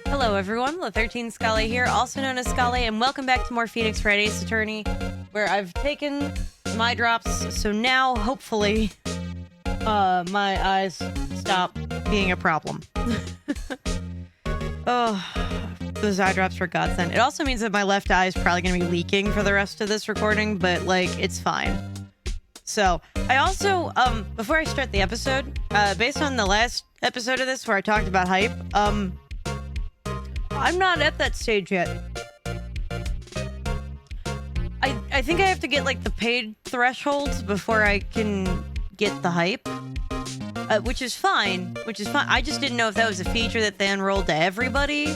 Hello everyone, the 13 Scully here, also known as Scully, and welcome back to more Phoenix Wright Ace Attorney, where I've taken my drops, so now, hopefully, my eyes stop being a problem. Oh, those eye drops were godsend. It also means that my left eye is probably going to be leaking for the rest of this recording, but, like, it's fine. So, I also, before I start the episode, based on the last episode of this where I talked about hype, I'm not at that stage yet. I think I have to get, like, the paid thresholds before I can get the hype. Which is fine. I just didn't know if that was a feature that they unrolled to everybody,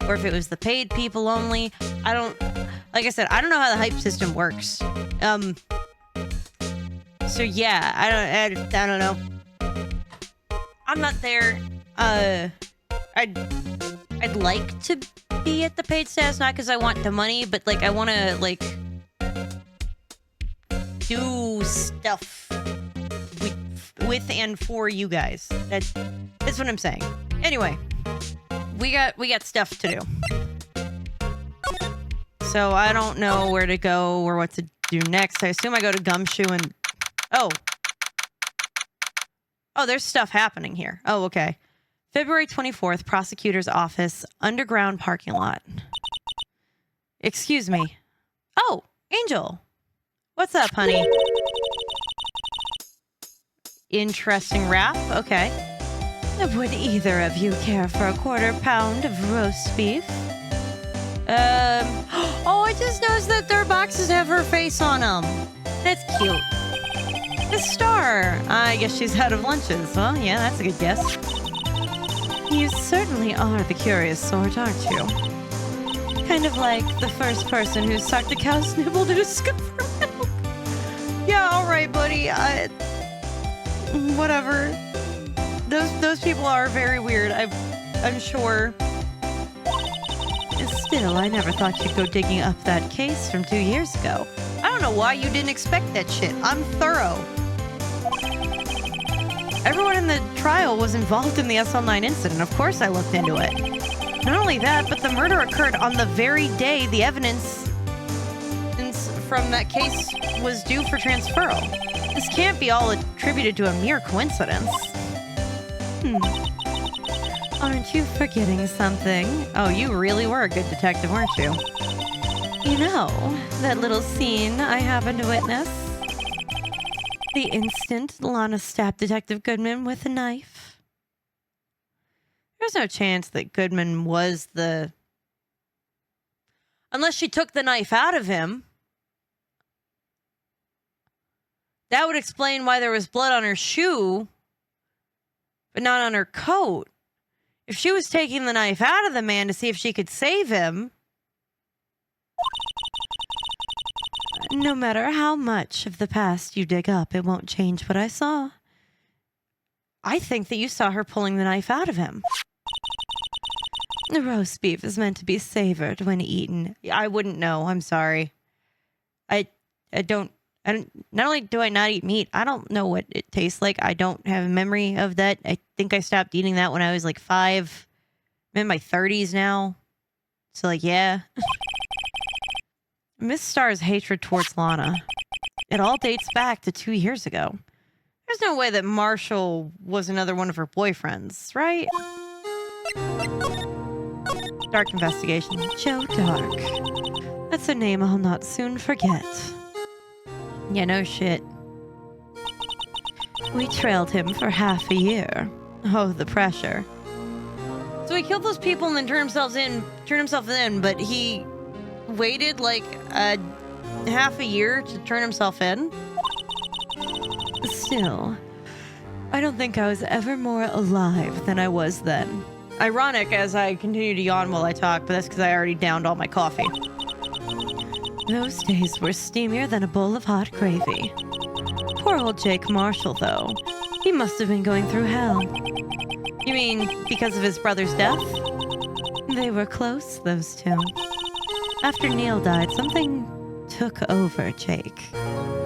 or if it was the paid people only. Like I said, I don't know how the hype system works. So yeah, I don't know. I'm not there. I'd like to be at the paid status, not because I want the money, but, like, I want to, like, do stuff with and for you guys. That's what I'm saying. Anyway, we got stuff to do. So I don't know where to go or what to do next. I assume I go to Gumshoe and... Oh, there's stuff happening here. Oh, okay. February 24th, prosecutor's office, underground parking lot. Excuse me. Oh, Angel. What's up, honey? Interesting rap. Okay. Would either of you care for a quarter pound of roast beef? Oh, I just noticed that their boxes have her face on them. That's cute. The star. I guess she's out of lunches. Well, yeah, that's a good guess. You certainly are the curious sort, aren't you? Kind of like the first person who sucked a cow's nibble to discover milk. Yeah, alright, buddy. Whatever. Those people are very weird, I'm sure. Still, I never thought you'd go digging up that case from 2 years ago. I don't know why you didn't expect that shit. I'm thorough. Everyone in the trial was involved in the SL9 incident. Of course I looked into it. Not only that, but the murder occurred on the very day the evidence from that case was due for transferal. This can't be all attributed to a mere coincidence. Aren't you forgetting something? Oh, you really were a good detective, weren't you? You know, that little scene I happened to witness? The instant Lana stabbed Detective Goodman with a knife. There's no chance that Goodman was the... Unless she took the knife out of him. That would explain why there was blood on her shoe, but not on her coat. If she was taking the knife out of the man to see if she could save him... No matter how much of the past you dig up, it won't change what I saw. I think that you saw her pulling the knife out of him. The roast beef is meant to be savored when eaten. I wouldn't know. I'm sorry. I don't, not only do I not eat meat, I don't know what it tastes like. I don't have a memory of that. I think I stopped eating that when I was like 5. I'm in my 30s now. So, like, yeah. Miss Starr's hatred towards Lana. It all dates back to 2 years ago. There's no way that Marshall was another one of her boyfriends, right? Dark investigation. Joe Dark. That's a name I'll not soon forget. Yeah, no shit. We trailed him for half a year. Oh, the pressure. So he killed those people and then turned himself in, but he waited like half a year to turn himself in? Still, I don't think I was ever more alive than I was then. Ironic as I continue to yawn while I talk, but that's because I already downed all my coffee. Those days were steamier than a bowl of hot gravy. Poor old Jake Marshall, though. He must have been going through hell. You mean because of his brother's death? They were close, those two. After Neil died, something took over Jake.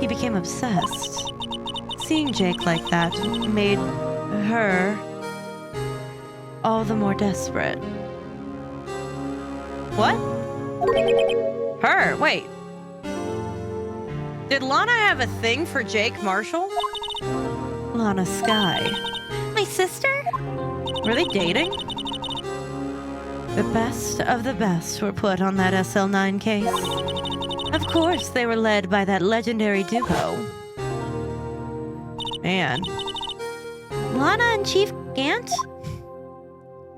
He became obsessed. Seeing Jake like that made her all the more desperate. What? Her? Wait. Did Lana have a thing for Jake Marshall? Lana Skye. My sister? Were they dating? The best of the best were put on that SL9 case. Of course, they were led by that legendary duo. Man. Lana and Chief Gant?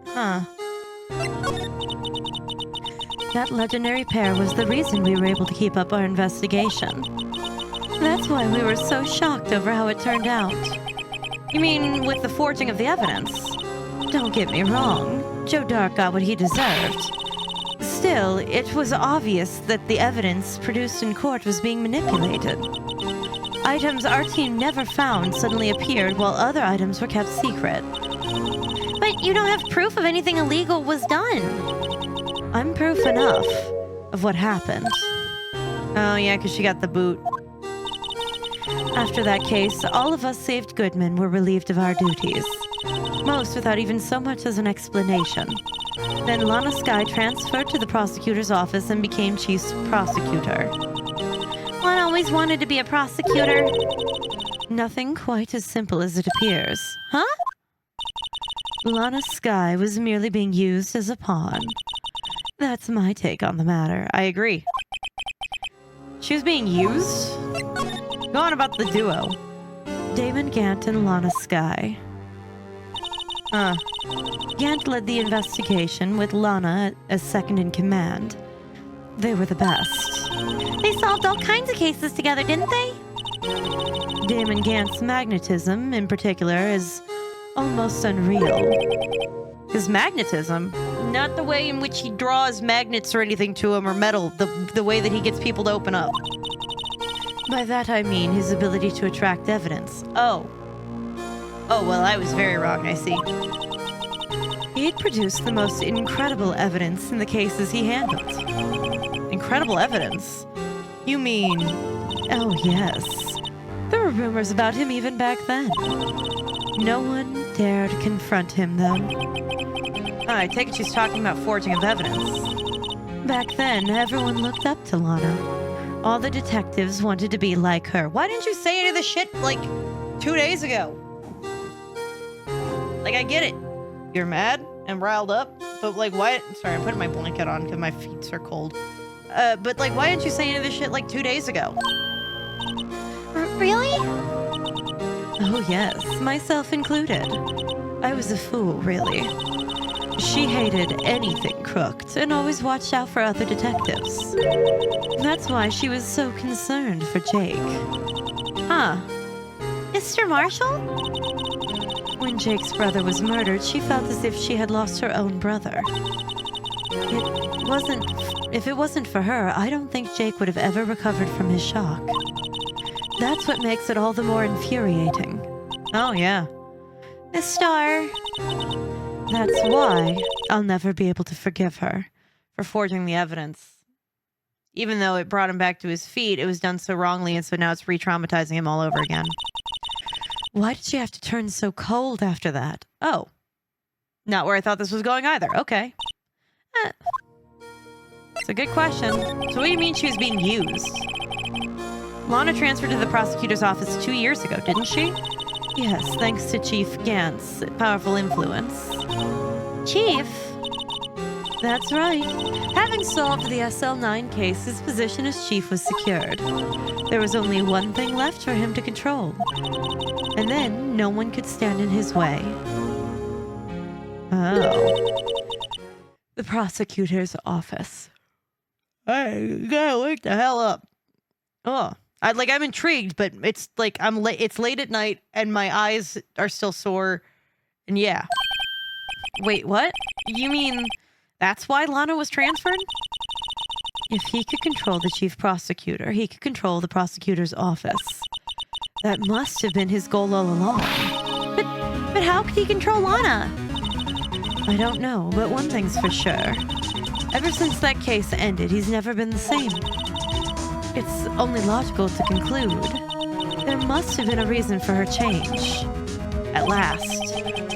Huh. That legendary pair was the reason we were able to keep up our investigation. That's why we were so shocked over how it turned out. You mean with the forging of the evidence? Don't get me wrong, Joe Dark got what he deserved. Still, it was obvious that the evidence produced in court was being manipulated. Items our team never found suddenly appeared while other items were kept secret. But you don't have proof of anything illegal was done. I'm proof enough of what happened. Oh yeah, because she got the boot. After that case, all of us saved Goodman were relieved of our duties. Most without even so much as an explanation. Then Lana Skye transferred to the prosecutor's office and became chief prosecutor. One always wanted to be a prosecutor. Nothing quite as simple as it appears. Huh? Lana Skye was merely being used as a pawn. That's my take on the matter. I agree. She was being used? Go on about the duo. Damon Gant and Lana Skye. Gant led the investigation with Lana as second in command. They were the best. They solved all kinds of cases together, didn't they? Damon Gant's magnetism, in particular, is almost unreal. His magnetism? Not the way in which he draws magnets or anything to him or metal, the way that he gets people to open up. By that I mean his ability to attract evidence. Oh, well, I was very wrong, I see. He'd produced the most incredible evidence in the cases he handled. Incredible evidence? You mean... Oh, yes. There were rumors about him even back then. No one dared confront him, though. I take it she's talking about forging of evidence. Back then, everyone looked up to Lana. All the detectives wanted to be like her. Why didn't you say any of this shit, like, 2 days ago? Like, I get it. You're mad and riled up, but, like, why... Sorry, I'm putting my blanket on because my feet are cold. But, like, why didn't you say any of this shit, like, 2 days ago? Really? Oh, yes, myself included. I was a fool, really. She hated anything crooked and always watched out for other detectives. That's why she was so concerned for Jake. Huh. Mr. Marshall? When Jake's brother was murdered, she felt as if she had lost her own brother. If it wasn't for her, I don't think Jake would have ever recovered from his shock. That's what makes it all the more infuriating. Oh, yeah. Miss Starr. That's why I'll never be able to forgive her for forging the evidence. Even though it brought him back to his feet, it was done so wrongly, and so now it's re-traumatizing him all over again. Why did she have to turn so cold after that? Oh. Not where I thought this was going either. Okay. It's a good question. So what do you mean she was being used? Lana transferred to the prosecutor's office 2 years ago, didn't she? Yes, thanks to Chief Gant's powerful influence. Chief? That's right. Having solved the SL9 case, his position as chief was secured. There was only one thing left for him to control. And then, no one could stand in his way. Oh. The prosecutor's office. I gotta wake the hell up. Oh. I'm intrigued, but it's like it's late at night and my eyes are still sore. And yeah. Wait, what? You mean that's why Lana was transferred? If he could control the chief prosecutor, he could control the prosecutor's office. That must have been his goal all along. But how could he control Lana? I don't know, but one thing's for sure. Ever since that case ended, he's never been the same. It's only logical to conclude there must have been a reason for her change. At last.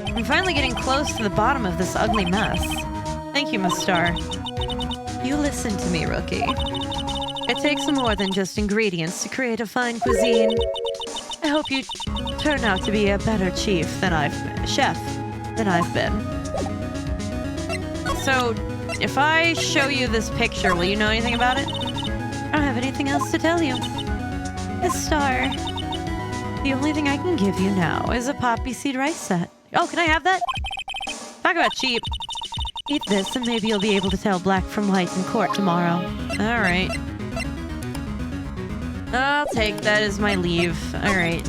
I'm finally getting close to the bottom of this ugly mess. Thank you, Miss Starr. You listen to me, rookie. It takes more than just ingredients to create a fine cuisine. I hope you turn out to be a better chef than I've been. So, if I show you this picture, will you know anything about it? I don't have anything else to tell you. A star. The only thing I can give you now is a poppy seed rice set. Oh, can I have that? Talk about cheap. Eat this and maybe you'll be able to tell black from white in court tomorrow. Alright. I'll take that as my leave. Alright.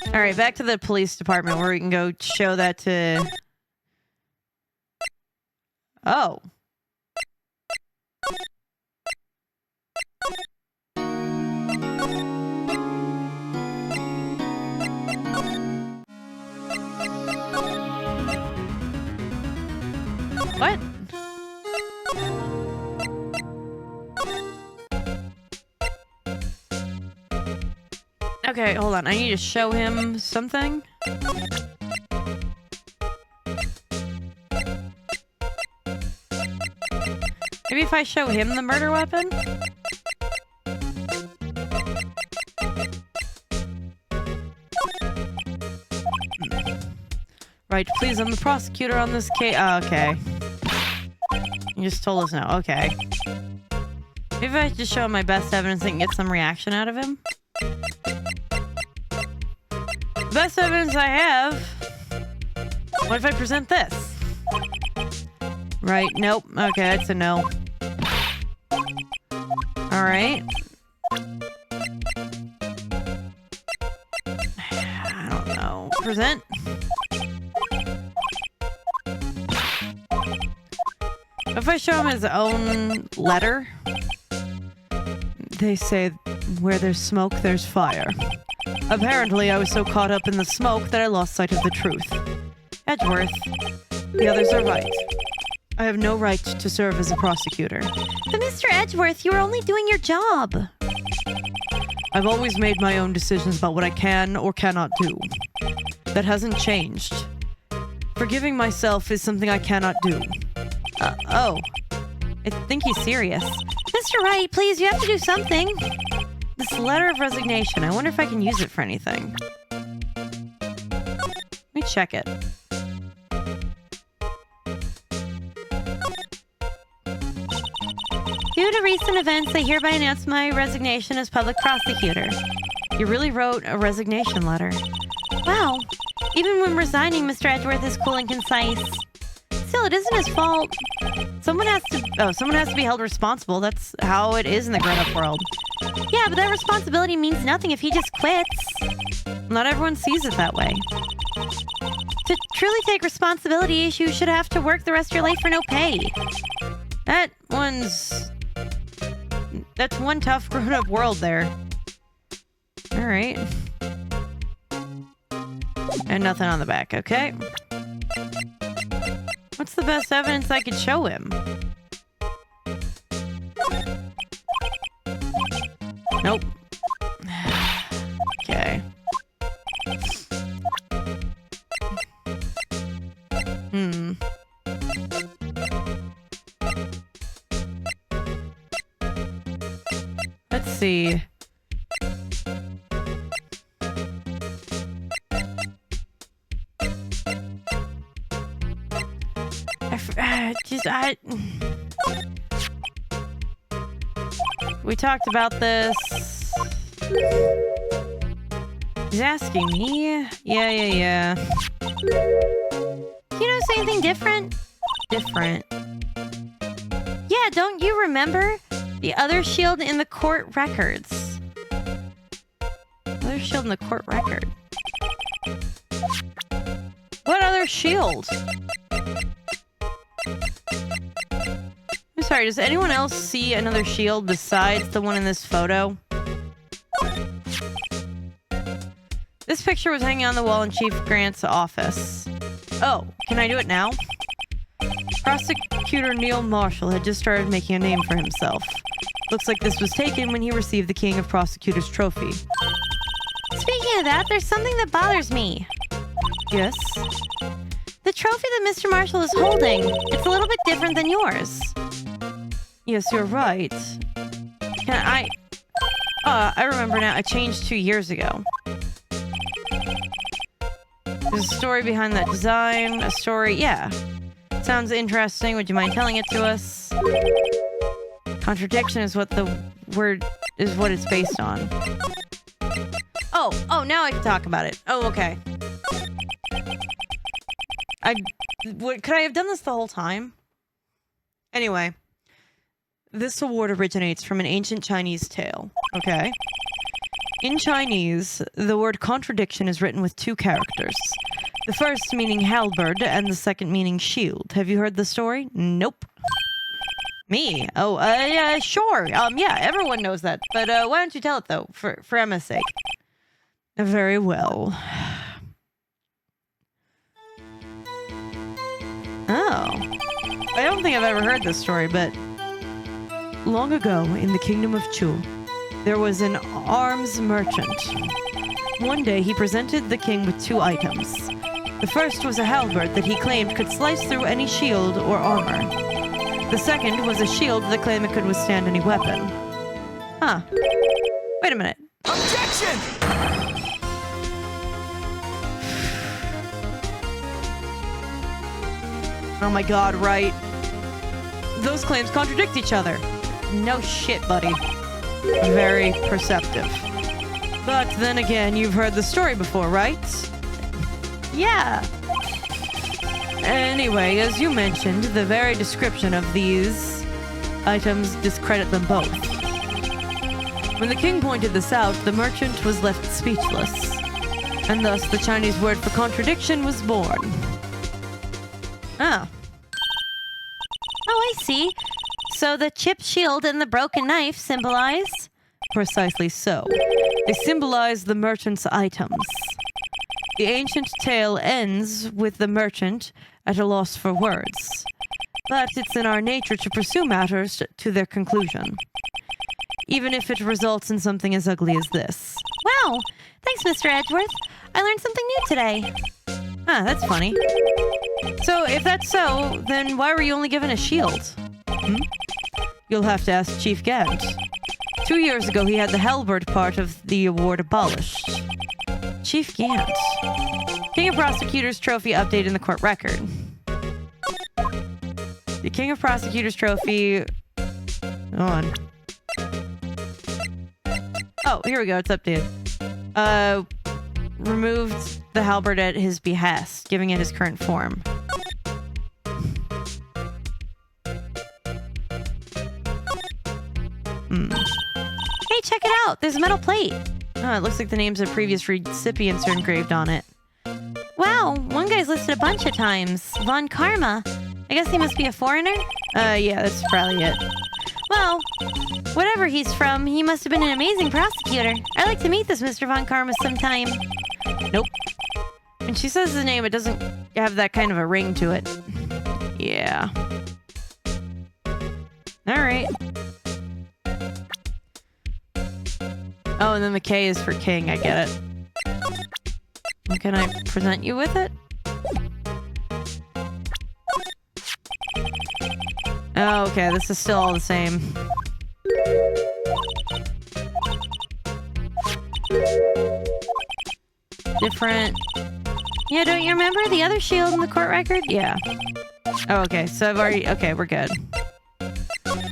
Alright, back to the police department where we can go show that to... Oh. What? Okay, hold on. I need to show him something. Maybe if I show him the murder weapon? Right, please, I'm the prosecutor on this case. Oh, okay. You just told us no. Okay. Maybe if I just show him my best evidence and get some reaction out of him? The best evidence I have? What if I present this? Right, nope. Okay, that's a no. Alright. I don't know. Present? If I show him his own letter? They say, where there's smoke, there's fire. Apparently, I was so caught up in the smoke that I lost sight of the truth. Edgeworth, the others are right. I have no right to serve as a prosecutor. But Mr. Edgeworth, you were only doing your job. I've always made my own decisions about what I can or cannot do. That hasn't changed. Forgiving myself is something I cannot do. Oh. I think he's serious. Mr. Wright, please, you have to do something. This letter of resignation, I wonder if I can use it for anything. Let me check it. Due to recent events, I hereby announce my resignation as public prosecutor. You really wrote a resignation letter. Wow. Even when resigning, Mr. Edgeworth is cool and concise. Still, it isn't his fault. Someone has to be held responsible. That's how it is in the grown-up world. Yeah, but that responsibility means nothing if he just quits. Not everyone sees it that way. To truly take responsibility, you should have to work the rest of your life for no pay. That's one tough grown-up world there. Alright. And nothing on the back, okay. What's the best evidence I could show him? Nope. Okay. Let's see. We talked about this. He's asking me? Yeah. You notice anything different? Different. Yeah, don't you remember? The other shield in the court records. Other shield in the court record. What other shield? I'm sorry, does anyone else see another shield besides the one in this photo? This picture was hanging on the wall in Chief Grant's office. Oh, can I do it now? Prosecutor Neil Marshall had just started making a name for himself. Looks like this was taken when he received the King of Prosecutors trophy. Speaking of that, there's something that bothers me. Yes? The trophy that Mr. Marshall is holding. It's a little bit different different than yours. Yes, you're right. I remember now. It changed 2 years ago. There's a story behind that design. A story, yeah. Sounds interesting. Would you mind telling it to us? Contradiction is what the word is what it's based on. Oh, now I can talk about it. Oh, okay. Could I have done this the whole time? Anyway, this award originates from an ancient Chinese tale. Okay. In Chinese, the word contradiction is written with 2 characters. The first meaning halberd and the second meaning shield. Have you heard the story? Nope. Me? Oh, yeah, sure. Yeah, everyone knows that. But why don't you tell it, though, for Emma's sake? Very well. Oh. I don't think I've ever heard this story, but... Long ago, in the kingdom of Chu, there was an arms merchant. One day, he presented the king with 2 items. The first was a halberd that he claimed could slice through any shield or armor. The second was a shield that claimed it could withstand any weapon. Huh. Wait a minute. Objection! Oh my god, right. Those claims contradict each other. No shit, buddy. Very perceptive. But then again, you've heard the story before, right? Yeah. Anyway, as you mentioned, the very description of these items discredit them both. When the king pointed this out, the merchant was left speechless. And thus the Chinese word for contradiction was born. Ah. Oh, I see. So the chipped shield and the broken knife symbolize? Precisely so. They symbolize the merchant's items. The ancient tale ends with the merchant at a loss for words. But it's in our nature to pursue matters to their conclusion. Even if it results in something as ugly as this. Wow! Thanks, Mr. Edgeworth. I learned something new today. Ah, that's funny. So, if that's so, then why were you only given a shield? You'll have to ask Chief Gant. 2 years ago, he had the halberd part of the award abolished. Chief Gant. King of Prosecutors Trophy update in the court record. The King of Prosecutors Trophy... Go on. Oh, here we go. It's updated. Removed the halberd at his behest, giving it his current form. Hey, check it out! There's a metal plate! Oh, it looks like the names of previous recipients are engraved on it. Wow, one guy's listed a bunch of times. Von Karma. I guess he must be a foreigner? Yeah, that's probably it. Well, whatever he's from, he must have been an amazing prosecutor. I'd like to meet this Mr. Von Karma sometime. Nope. When she says the name, it doesn't have that kind of a ring to it. Yeah. Alright. Oh, and then the K is for king, I get it. Can I present you with it? Oh, okay, this is still all the same. Different. Yeah, don't you remember the other shield in the court record? Yeah. Oh, okay, so I've already... Okay, we're good.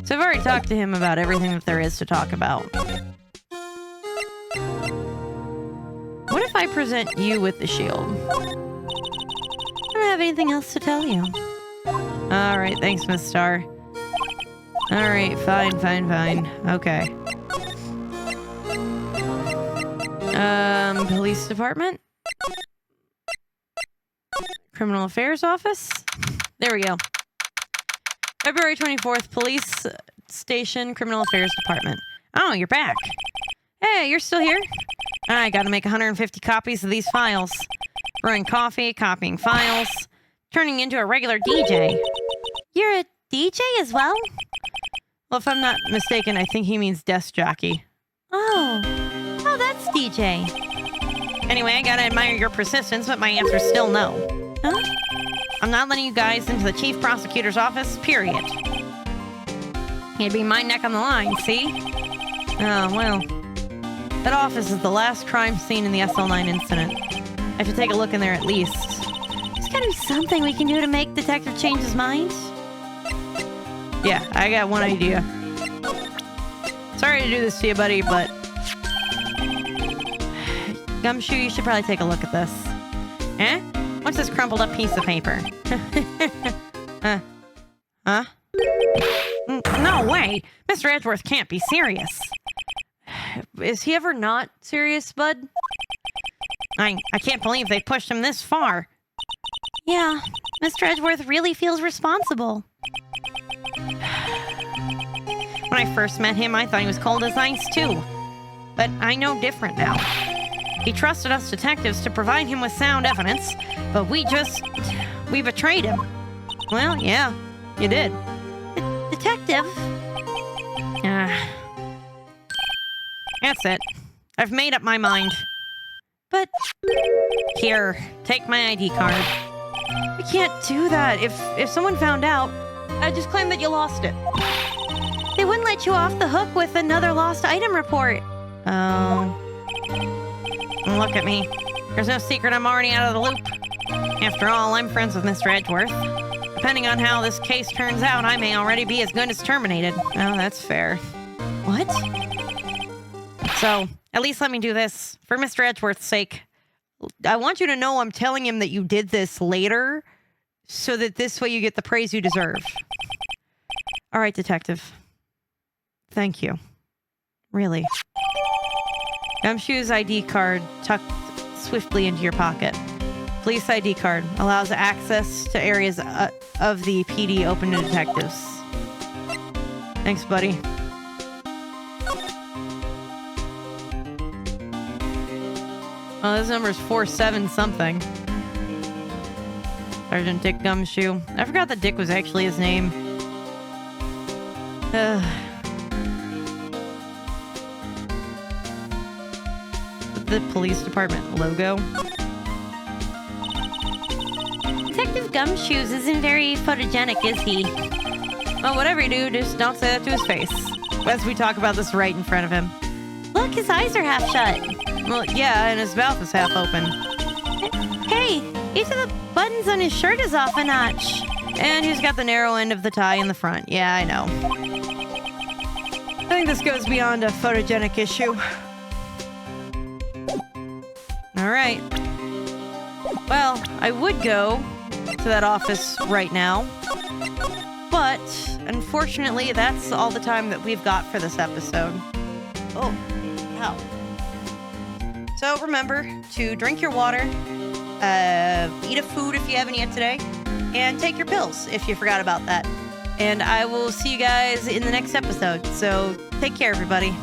So I've already talked to him about everything that there is to talk about. What if I present you with the shield? I don't have anything else to tell you. Alright, thanks, Miss Star. Alright, fine. Okay. Police department? Criminal Affairs Office? There we go. February 24th, Police Station, Criminal Affairs Department. Oh, you're back. Hey, you're still here? I gotta make 150 copies of these files. Brewing coffee, copying files, turning into a regular DJ. You're a DJ as well? Well, if I'm not mistaken, I think he means desk jockey. Oh, that's DJ. Anyway, I gotta admire your persistence, but my answer's still no. Huh? I'm not letting you guys into the chief prosecutor's office, period. It'd be my neck on the line, see? Oh, well. That office is the last crime scene in the SL9 incident. I have to take a look in there at least. There's gotta be something we can do to make Detective change his mind. Yeah, I got one idea. Sorry to do this to you, buddy, but... Gumshoe, you should probably take a look at this. Eh? What's this crumpled up piece of paper? Huh? No way! Mr. Edgeworth can't be serious. Is he ever not serious, bud? I can't believe they pushed him this far. Yeah, Mr. Edgeworth really feels responsible. When I first met him, I thought he was cold as ice, too. But I know different now. He trusted us detectives to provide him with sound evidence, but we betrayed him. Well, yeah, you did. Detective? That's it. I've made up my mind. But... Here, take my ID card. I can't do that. If someone found out, I just claim that you lost it. They wouldn't let you off the hook with another lost item report. Oh. Look at me. There's no secret I'm already out of the loop. After all, I'm friends with Mr. Edgeworth. Depending on how this case turns out, I may already be as good as terminated. Oh, that's fair. What? So, at least let me do this. For Mr. Edgeworth's sake. I want you to know I'm telling him that you did this later, so that this way you get the praise you deserve. All right, Detective. Thank you. Really. Gumshoe's ID card tucked swiftly into your pocket. Police ID card allows access to areas of the PD open to detectives. Thanks, buddy. Oh, this number's 47-something. Sergeant Dick Gumshoe. I forgot that Dick was actually his name. The police department logo. Detective Gumshoes isn't very photogenic, is he? Well, whatever you do, just don't say that to his face. As we talk about this right in front of him. Look, his eyes are half shut. Well, yeah, and his mouth is half open. Hey, each of the buttons on his shirt is off a notch. And he's got the narrow end of the tie in the front. Yeah, I know. I think this goes beyond a photogenic issue. Alright. Well, I would go to that office right now. But, unfortunately, that's all the time that we've got for this episode. Oh, wow. So remember to drink your water, eat a food if you haven't yet today, and take your pills if you forgot about that. And I will see you guys in the next episode. So take care, everybody.